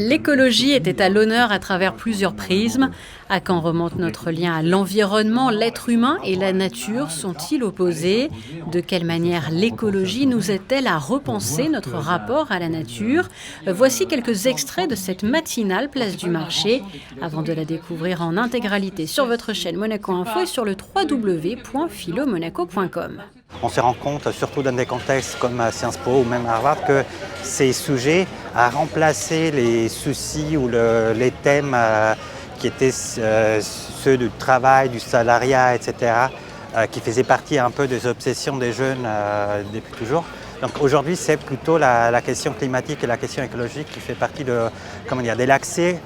L'écologie était à l'honneur à travers plusieurs prismes. À quand remonte notre lien à l'environnement? L'être humain et la nature sont-ils opposés? De quelle manière l'écologie nous aide-t-elle à repenser notre rapport à la nature? Voici quelques extraits de cette matinale Place du Marché, avant de la découvrir en intégralité sur votre chaîne Monaco Info et sur le www.philomonaco.com. On se rend compte, surtout dans des contextes comme à Sciences Po ou même à Harvard, que ces sujets à remplacer les soucis ou les thèmes qui étaient ceux du travail, du salariat, etc., qui faisaient partie un peu des obsessions des jeunes depuis toujours. Donc aujourd'hui, c'est plutôt la question climatique et la question écologique qui fait partie de l'accès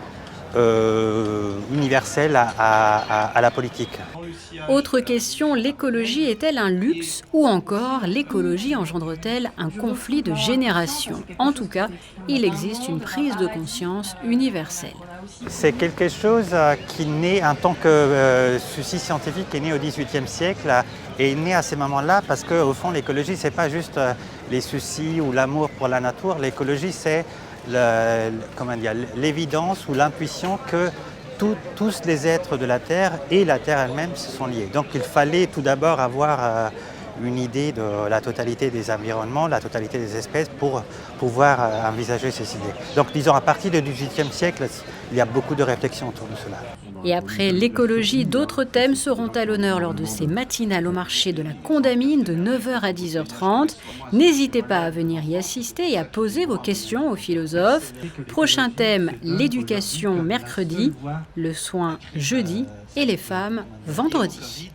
universel à la politique. Autre question, l'écologie est-elle un luxe ou encore l'écologie engendre-t-elle un conflit de génération? En tout cas, il existe une prise de conscience universelle. C'est quelque chose qui naît en tant que souci scientifique, qui est né au XVIIIe siècle et est né à ces moments-là parce qu'au fond, l'écologie, ce n'est pas juste les soucis ou l'amour pour la nature. L'écologie, c'est l'évidence ou l'intuition que tous les êtres de la Terre et la Terre elle-même se sont liés. Donc il fallait tout d'abord avoir une idée de la totalité des environnements, la totalité des espèces pour pouvoir envisager ces idées. Donc disons à partir du XVIIIe siècle, il y a beaucoup de réflexions autour de cela. Et après l'écologie, d'autres thèmes seront à l'honneur lors de ces matinales au marché de la Condamine de 9h à 10h30. N'hésitez pas à venir y assister et à poser vos questions aux philosophes. Prochain thème, l'éducation mercredi, le soin jeudi et les femmes vendredi.